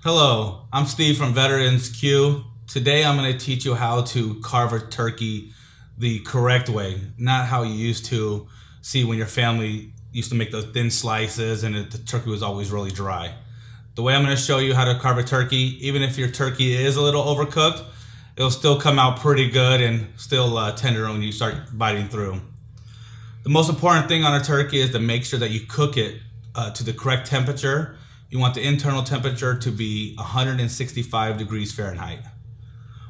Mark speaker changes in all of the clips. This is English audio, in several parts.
Speaker 1: Hello, I'm Steve from Veterans Q. Today I'm going to teach you how to carve a turkey the correct way, not how you used to see when your family used to make those thin slices and the turkey was always really dry. The way I'm going to show you how to carve a turkey, even if your turkey is a little overcooked, it'll still come out pretty good and still tender when you start biting through. The most important thing on a turkey is to make sure that you cook it to the correct temperature. You want the internal temperature to be 165 degrees Fahrenheit.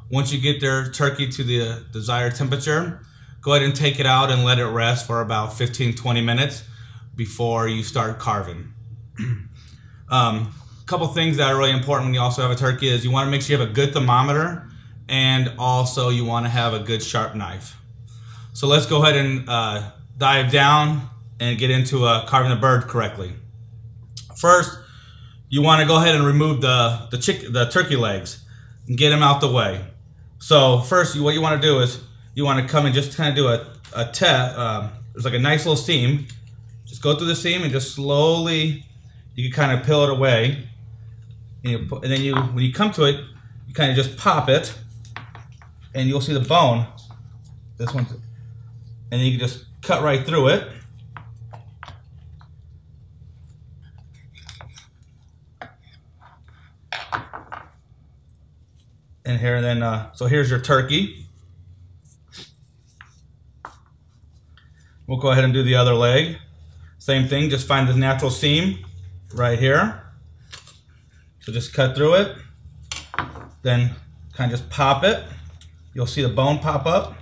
Speaker 1: Once you get your turkey to the desired temperature, go ahead and take it out and let it rest for about 15-20 minutes before you start carving. Couple things that are really important when you also have a turkey is you want to make sure you have a good thermometer, and also you want to have a good sharp knife. So let's go ahead and dive down and get into carving the bird correctly. First, you want to go ahead and remove the turkey legs and get them out the way. So first, what you want to do is you want to come and just kind of do there's like a nice little seam. Just go through the seam and just slowly, you can kind of peel it away. And then when you come to it, you kind of just pop it, and you'll see the bone. This one's, and then you can just cut right through it. And here, and then, so here's your turkey. We'll go ahead and do the other leg. Same thing, just find the natural seam right here. So just cut through it, then kind of just pop it. You'll see the bone pop up.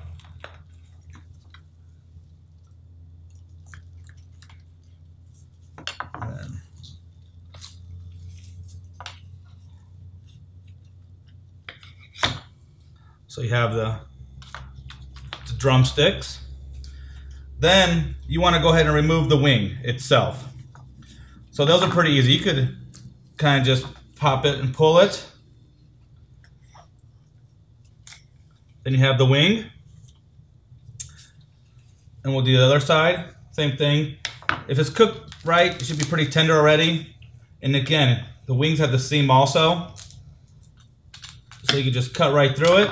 Speaker 1: So you have the drumsticks. Then you want to go ahead and remove the wing itself. So those are pretty easy. You could kind of just pop it and pull it. Then you have the wing. And we'll do the other side. Same thing. If it's cooked right, it should be pretty tender already. And again, the wings have the seam also. So you can just cut right through it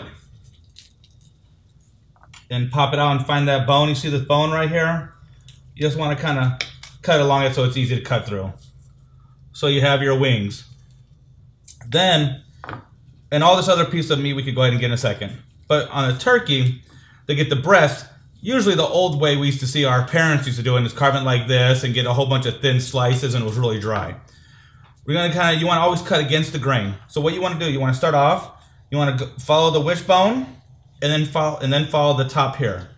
Speaker 1: and pop it out and find that bone. You see this bone right here? You just want to kind of cut along it so it's easy to cut through. So you have your wings. Then, and all this other piece of meat we could go ahead and get in a second. But on a turkey, to get the breast, usually the old way we used to see our parents used to do it is carve it like this and get a whole bunch of thin slices, and it was really dry. We're going to you want to always cut against the grain. So what you want to do, you want to start off, you want to follow the wishbone, and then follow the top here.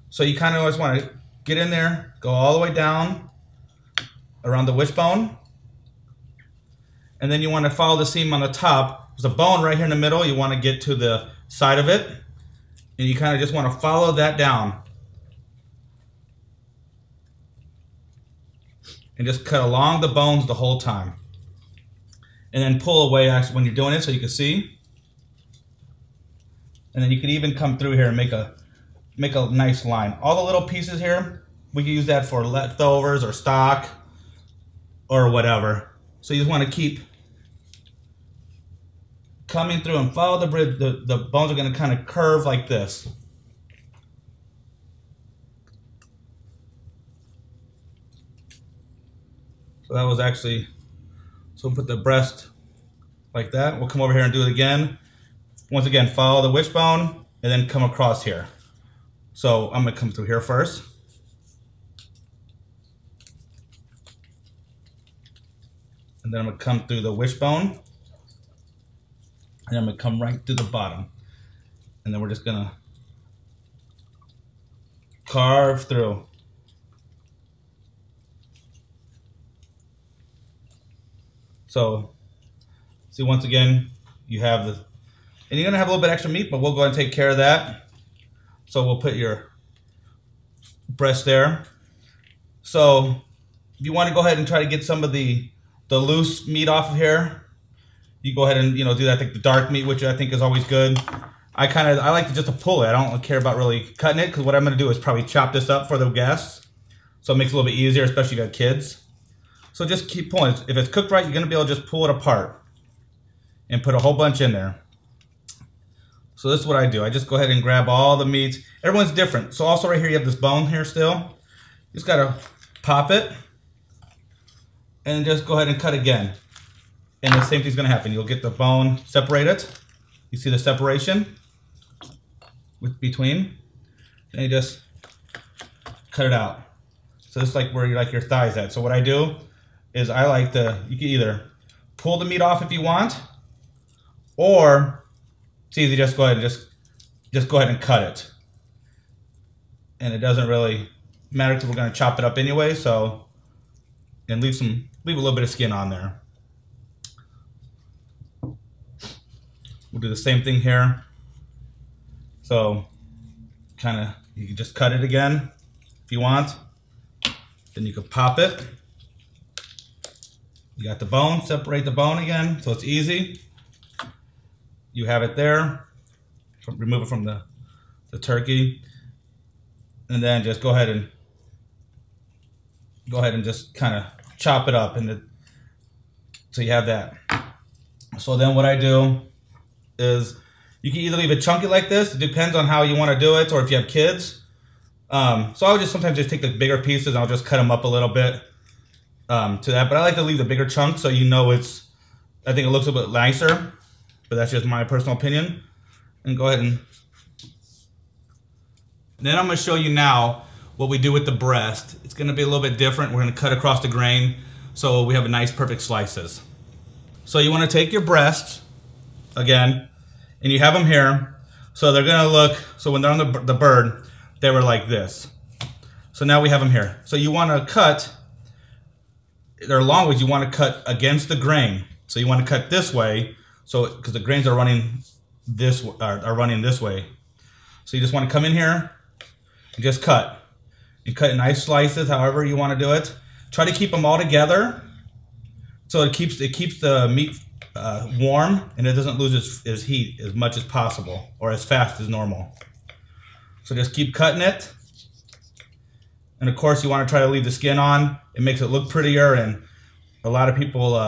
Speaker 1: So you kind of always want to get in there, go all the way down around the wishbone, and then you want to follow the seam on the top. There's a bone right here in the middle. You want to get to the side of it, and you kind of just want to follow that down and just cut along the bones the whole time, and then pull away actually when you're doing it so you can see. And then you could even come through here and make a nice line. All the little pieces here, we can use that for leftovers or stock or whatever. So you just want to keep coming through and follow the bridge. The bones are going to kind of curve like this. So that was actually, so we'll put the breast like that. We'll come over here and do it again. Once again, follow the wishbone and then come across here. So I'm going to come through here first. And then I'm going to come through the wishbone. And I'm going to come right through the bottom. And then we're just going to carve through. So, see, once again, you have the, and you're going to have a little bit extra meat, but we'll go ahead and take care of that. So we'll put your breast there. So if you want to go ahead and try to get some of the loose meat off of here, you go ahead and do that. I think the dark meat, which I think is always good. I like to just pull it. I don't care about really cutting it, because what I'm going to do is probably chop this up for the guests. So it makes it a little bit easier, especially if you got kids. So just keep pulling. If it's cooked right, you're going to be able to just pull it apart. and put a whole bunch in there. So this is what I do. I just go ahead and grab all the meats. Everyone's different. So also right here, you have this bone here still. You just gotta pop it and just go ahead and cut again. And the same thing's gonna happen. You'll get the bone separated. You see the separation between, and you just cut it out. So it's like where your thighs at. So what I do is I like to, you can either pull the meat off if you want, or it's easy, just go ahead and just go ahead and cut it. And it doesn't really matter because we're gonna chop it up anyway, so, and leave a little bit of skin on there. We'll do the same thing here. So you can just cut it again if you want. Then you can pop it. You got the bone, separate the bone again, so it's easy. You have it there. Remove it from the turkey. And then just go ahead and just kind of chop it up, so you have that. So then what I do is you can either leave it chunky like this. It depends on how you want to do it, or if you have kids. So I would just sometimes just take the bigger pieces and I'll just cut them up a little bit to that. But I like to leave the bigger chunks so you know I think it looks a bit nicer. But that's just my personal opinion. And go ahead and then I'm going to show you now what we do with the breast. It's going to be a little bit different. We're going to cut across the grain so we have a nice perfect slices. So you want to take your breast again, and you have them here. So they're going to look, so when they're on the bird, they were like this. So now we have them here. So you want to cut, they're long ways, you want to cut against the grain. So you want to cut this way, so because the grains are running this way. So you just want to come in here and just cut. You cut in nice slices, however you want to do it. Try to keep them all together so it keeps the meat warm and it doesn't lose its heat as much as possible or as fast as normal. So just keep cutting it. And of course you want to try to leave the skin on. It makes it look prettier, and a lot of people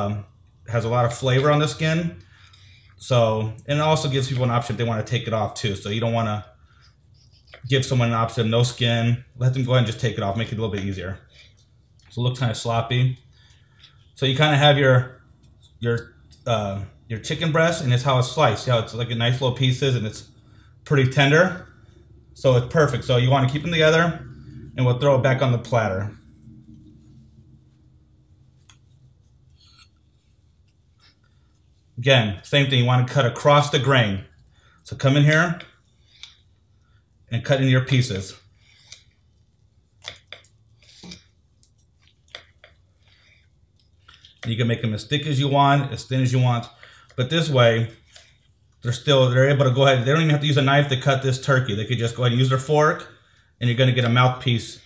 Speaker 1: has a lot of flavor on the skin. So, and it also gives people an option if they want to take it off too. So you don't want to give someone an option of no skin. Let them go ahead and just take it off, make it a little bit easier. So it looks kind of sloppy. So you kind of have your chicken breast, and it's how it's sliced. See how it's like a nice little pieces and it's pretty tender. So it's perfect. So you want to keep them together, and we'll throw it back on the platter. Again, same thing. You want to cut across the grain. So come in here and cut in your pieces. You can make them as thick as you want, as thin as you want. But this way, they're able to go ahead. They don't even have to use a knife to cut this turkey. They could just go ahead and use their fork, and you're going to get a mouthpiece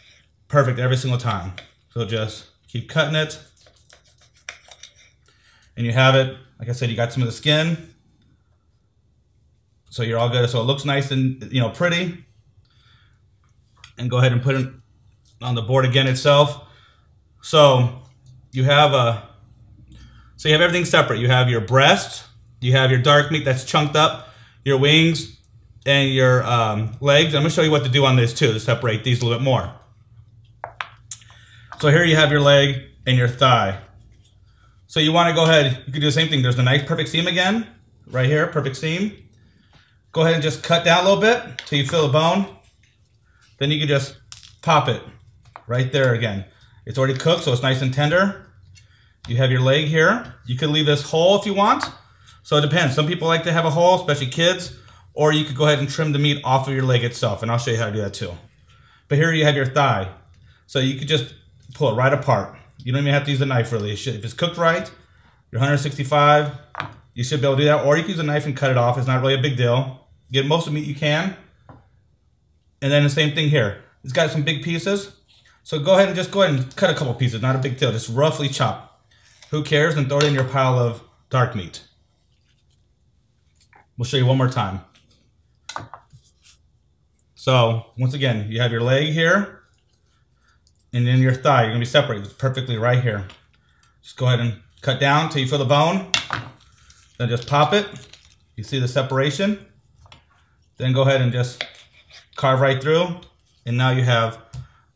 Speaker 1: perfect every single time. So just keep cutting it. And you have it. Like I said, you got some of the skin. So you're all good. So it looks nice and pretty. And go ahead and put it on the board again itself. So you have everything separate. You have your breast, you have your dark meat that's chunked up, your wings, and your legs. I'm gonna show you what to do on this too to separate these a little bit more. So here you have your leg and your thigh. So you want to go ahead, you can do the same thing. There's the nice perfect seam again, right here, perfect seam. Go ahead and just cut down a little bit till you feel the bone. Then you can just pop it right there again. It's already cooked, so it's nice and tender. You have your leg here. You can leave this whole if you want. So it depends. Some people like to have a hole, especially kids, or you could go ahead and trim the meat off of your leg itself, and I'll show you how to do that too. But here you have your thigh. So you could just pull it right apart. You don't even have to use a knife really. If it's cooked right, you're 165, you should be able to do that. Or you can use a knife and cut it off. It's not really a big deal. Get most of the meat you can. And then the same thing here. It's got some big pieces. So go ahead and cut a couple pieces. Not a big deal. Just roughly chop. Who cares? And throw it in your pile of dark meat. We'll show you one more time. So once again, you have your leg here. And then your thigh, you're gonna be separated perfectly right here. Just go ahead and cut down till you feel the bone. Then just pop it. You see the separation? Then go ahead and just carve right through. And now you have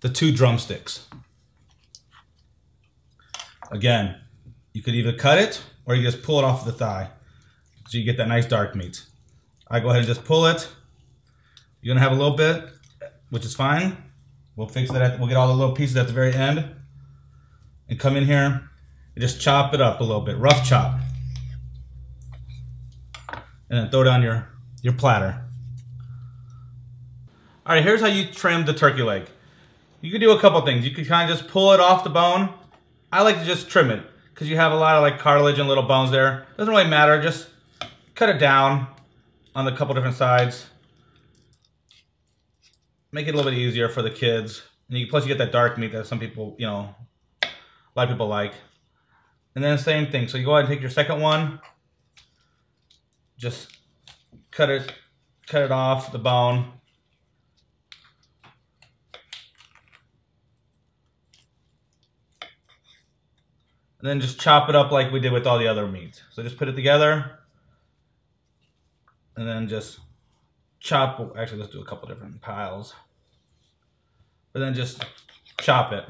Speaker 1: the 2 drumsticks. Again, you could either cut it or you just pull it off the thigh. So you get that nice dark meat. I go ahead and just pull it. You're gonna have a little bit, which is fine. We'll fix that. We'll get all the little pieces at the very end. And come in here and just chop it up a little bit, rough chop. And then throw it on your platter. All right, here's how you trim the turkey leg. You can do a couple things. You can kind of just pull it off the bone. I like to just trim it because you have a lot of like cartilage and little bones there. Doesn't really matter. Just cut it down on the couple different sides. Make it a little bit easier for the kids. And plus you get that dark meat that some people, you know, a lot of people like. And then same thing. So you go ahead and take your second one. Just cut it off the bone. And then just chop it up like we did with all the other meat. So just put it together. And then just chop, actually let's do a couple different piles. But then just chop it.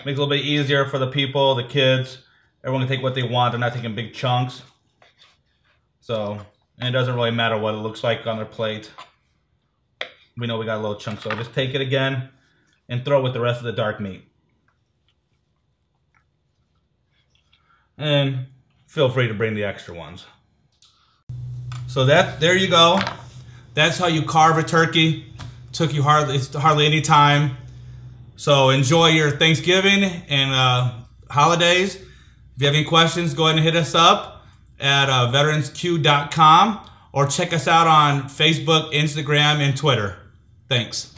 Speaker 1: Makes it a little bit easier for the people, the kids. Everyone can take what they want. They're not taking big chunks. So, and it doesn't really matter what it looks like on their plate. We know we got a little chunk. So just take it again and throw it with the rest of the dark meat. And feel free to bring the extra ones. So there you go. That's how you carve a turkey. Took you hardly any time. So enjoy your Thanksgiving and holidays. If you have any questions, go ahead and hit us up at veteransq.com or check us out on Facebook, Instagram, and Twitter. Thanks.